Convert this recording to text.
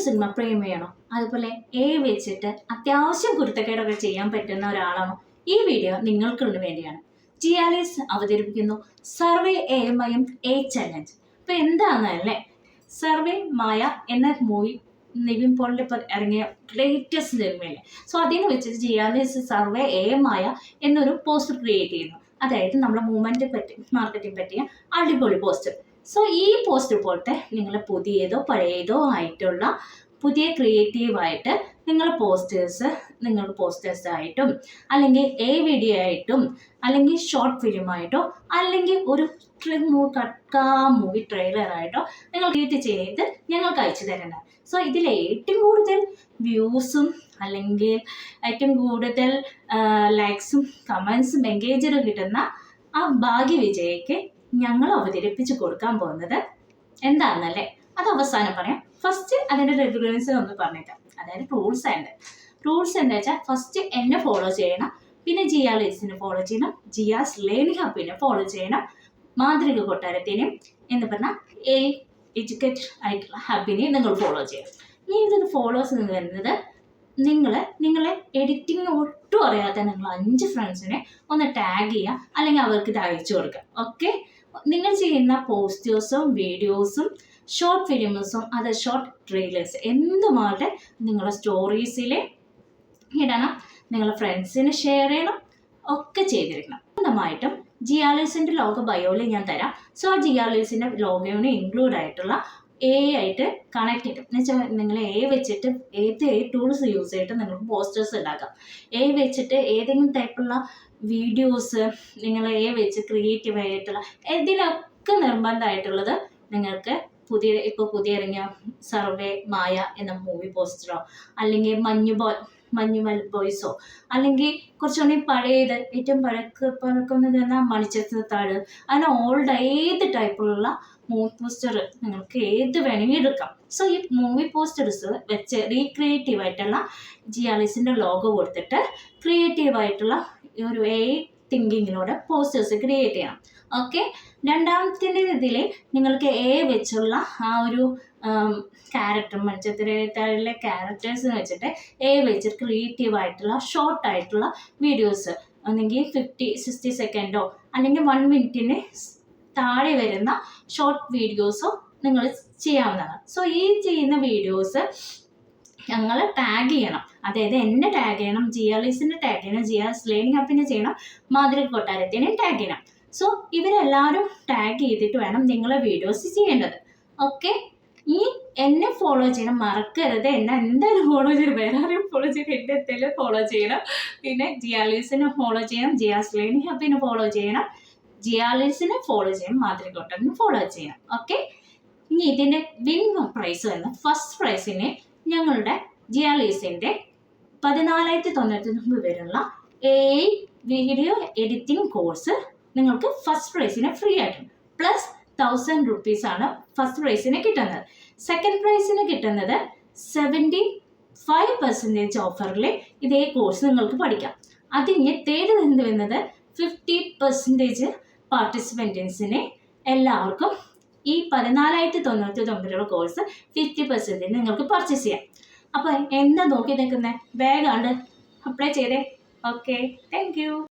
Cinema പ്രേമിയാണോ? അതുപോലെ വെച്ചിട്ട് അത്യാവശ്യം കുരുത്തക്കേടൊക്കെ ചെയ്യാൻ പറ്റുന്ന ഒരാളാണോ? ഈ വീഡിയോ നിങ്ങൾക്കുള്ള വേണ്ടിയാണ്. ജിയാലിസ് അവതരിപ്പിക്കുന്നു സർവേ AMIM A ചലഞ്ച്. അപ്പൊ എന്താണെന്നല്ലേ, സർവേ മായ എന്ന മൂവി നിവിൻ പോളിൽ ഇപ്പൊ ഇറങ്ങിയ ലേറ്റസ്റ്റ് സിനിമയല്ലേ. സോ അതിന് വെച്ചിട്ട് ജിയാലിസ് സർവേ മായ എന്നൊരു പോസ്റ്റർ ക്രിയേറ്റ് ചെയ്യുന്നു. അതായത് നമ്മുടെ മൂവ്മെന്റ് പറ്റി, മാർക്കറ്റിംഗ് പറ്റിയ അടിപൊളി പോസ്റ്റർ. സോ ഈ പോസ്റ്റർ പോലത്തെ നിങ്ങൾ പുതിയതോ പഴയതോ ആയിട്ടുള്ള പുതിയ ക്രിയേറ്റീവായിട്ട് നിങ്ങൾക്ക് പോസ്റ്റേഴ്സ് ആയിട്ടും അല്ലെങ്കിൽ വീഡിയോ ആയിട്ടും അല്ലെങ്കിൽ ഷോർട്ട് ഫിലിമായിട്ടോ അല്ലെങ്കിൽ ഒരു മൂവി ട്രെയിലറായിട്ടോ നിങ്ങൾ ക്രിയേറ്റ് ചെയ്ത് ഞങ്ങൾക്ക് അയച്ചു തരേണ്ടത്. സോ ഇതിൽ ഏറ്റവും കൂടുതൽ വ്യൂസും അല്ലെങ്കിൽ ഏറ്റവും കൂടുതൽ ലൈക്സും കമൻസും എൻഗേജറും കിട്ടുന്ന ആ ഭാഗ്യ വിജയിക്ക് ഞങ്ങൾ അവതരിപ്പിച്ച് കൊടുക്കാൻ പോകുന്നത് എന്താണെന്നല്ലേ, അത് അവസാനം പറയാം. ഫസ്റ്റ് അതിൻ്റെ റെഗുലേഷൻസ് ഒന്ന് പറഞ്ഞേക്കാം. അതായത് റൂൾസ് എന്താ വെച്ചാൽ, ഫസ്റ്റ് എന്നെ ഫോളോ ചെയ്യണം, പിന്നെ ജിയാലിസിനെ ഫോളോ ചെയ്യണം, ജിയാസ് ലേണിംഗ് ഹബിനെ ഫോളോ ചെയ്യണം, മാതൃക കൊട്ടാരത്തിനെയും എന്ന് പറഞ്ഞാൽ എഡ്യൂക്കേറ്റഡ് ആയിട്ടുള്ള ഹബിനെ നിങ്ങൾ ഫോളോ ചെയ്യണം. ഈ ഇതിന് ഫോളോസ് എന്ന് പറയുന്നത് നിങ്ങളെ എഡിറ്റിംഗ് ഒട്ടും അറിയാത്ത നിങ്ങൾ 5 ഫ്രണ്ട്സിനെ ഒന്ന് ടാഗ് ചെയ്യുക, അല്ലെങ്കിൽ അവർക്ക് ഇത് അയച്ചു കൊടുക്കുക. ഓക്കെ, നിങ്ങൾ ചെയ്യുന്ന പോസ്റ്റേഴ്സും വീഡിയോസും ഷോർട്ട് ഫിലിംസും അത് ഷോർട്ട് ട്രെയിലേഴ്സ് എന്തുമാകട്ടെ നിങ്ങളുടെ സ്റ്റോറീസിൽ ഇടണം, നിങ്ങളുടെ ഫ്രണ്ട്സിന് ഷെയർ ചെയ്യണം, ഒക്കെ ചെയ്തിരിക്കണം. സ്വന്തമായിട്ടും ജിയാലിസിൻ്റെ ലോഗോ ബയോയിൽ ഞാൻ തരാം. സോ ആ ജിയാലിസിൻ്റെ ലോഗോന് ഇൻക്ലൂഡ് ആയിട്ടുള്ള ആയിട്ട് കണക്ട് ചെയ്യും. എന്ന് വെച്ചാൽ നിങ്ങൾ വെച്ചിട്ട് ഏത് ടൂൾസ് യൂസ് ചെയ്തിട്ട് നിങ്ങൾക്ക് പോസ്റ്റേഴ്സ് ഉണ്ടാക്കാം. വെച്ചിട്ട് ഏതെങ്കിലും ടൈപ്പുള്ള വീഡിയോസ് നിങ്ങൾ വെച്ച് ക്രിയേറ്റീവ് ആയിട്ടുള്ള ഇതിലൊക്കെ നിർബന്ധമായിട്ടുള്ളത് നിങ്ങൾക്ക് പുതിയ ഇറങ്ങിയ സർവേ മായ എന്ന മൂവി പോസ്റ്ററോ അല്ലെങ്കിൽ മഞ്ഞുമൽ ബോയ്സോ അല്ലെങ്കിൽ കുറച്ചുകൂടി പഴയത് ഏറ്റവും പഴക്കം മണിച്ചിത്രത്താഴ്, അങ്ങനെ ഓൾഡ് ഏത് ടൈപ്പിലുള്ള മൂവി പോസ്റ്റർ നിങ്ങൾക്ക് ഏത് വേണമെങ്കിൽ എടുക്കാം. സോ ഈ മൂവി പോസ്റ്റേഴ്സ് വെച്ച് റീക്രിയേറ്റീവ് ആയിട്ടുള്ള ജിയാലിസിൻ്റെ ലോഗോ കൊടുത്തിട്ട് ക്രിയേറ്റീവായിട്ടുള്ള ഒരു തിങ്കിങ്ങിലൂടെ പോസ്റ്റേഴ്സ് ക്രിയേറ്റ് ചെയ്യണം. ഓക്കെ, രണ്ടാമത്തെ ഇതിൽ നിങ്ങൾക്ക് വെച്ചുള്ള ആ ഒരു ക്യാരക്ടർ മണിച്ചിത്രത്താഴിലെ ക്യാരക്ടേഴ്സ് വെച്ചിട്ട് വെച്ച് ക്രിയേറ്റീവായിട്ടുള്ള ഷോർട്ടായിട്ടുള്ള വീഡിയോസ് ഒന്നെങ്കിൽ 50-60 സെക്കൻഡോ അല്ലെങ്കിൽ 1 മിനിറ്റിന് താഴെ വരുന്ന ഷോർട്ട് വീഡിയോസോ നിങ്ങൾ ചെയ്യാവുന്നതാണ്. സോ ഈ ചെയ്യുന്ന വീഡിയോസ് ഞങ്ങൾ ടാഗ് ചെയ്യണം. അതായത് എന്നെ ടാഗ് ചെയ്യണം, ജിയാലിസിനെ ടാഗ് ചെയ്യണം, ജിയാസ് ലേണിംഗ് ഹബിനെ ചെയ്യണം, മാതൃക കൊട്ടാരത്തിനെ ടാഗ് ചെയ്യണം. സോ ഇവരെല്ലാവരും ടാഗ് ചെയ്തിട്ട് വേണം നിങ്ങളെ വീഡിയോസ് ചെയ്യേണ്ടത്. ഓക്കെ, ഈ എന്നെ ഫോളോ ചെയ്യണം, മറക്കരുത്. എന്നെ എന്തായാലും ഫോളോ ചെയ്യണം, വേറെ ആരെയും ഫോളോ ചെയ്യണം, എൻ്റെ എന്തായാലും ഫോളോ ചെയ്യണം. പിന്നെ ജിയാലിസിനെ ഫോളോ ചെയ്യണം, ജിയാസ് ലേണിംഗ് ഹബിനെ ഫോളോ ചെയ്യണം, ജിയാലിസിനെ ഫോളോ ചെയ്യണം, മാതൃക കൊട്ടാരത്തിനെ ഫോളോ ചെയ്യണം. ഓക്കെ, ഇനി ഇതിൻ്റെ വിൻ പ്രൈസ് വരുന്ന ഫസ്റ്റ് പ്രൈസിന് ഞങ്ങളുടെ ജിയാലിസിൻ്റെ 14,999 വരെയുള്ള വീഡിയോ എഡിറ്റിംഗ് കോഴ്സ് നിങ്ങൾക്ക് ഫസ്റ്റ് പ്രൈസിന് ഫ്രീ ആയിട്ടും പ്ലസ് 1000 rupees ഫസ്റ്റ് പ്രൈസിന് കിട്ടുന്നത്. സെക്കൻഡ് പ്രൈസിന് കിട്ടുന്നത് 75% ഓഫറിൽ ഇതേ കോഴ്സ് നിങ്ങൾക്ക് പഠിക്കാം. അതിന് തേർഡ് വരുന്നത് 50% പാർട്ടിസിപ്പൻസിന് എല്ലാവർക്കും ഈ 14,999 കോഴ്സ് 50% നിങ്ങൾക്ക് പർച്ചേസ് ചെയ്യാം. അപ്പോൾ എന്താ നോക്കി നിൽക്കുന്നത്, വേഗം അപ്ലൈ ചെയ്തേ. Okay, thank you.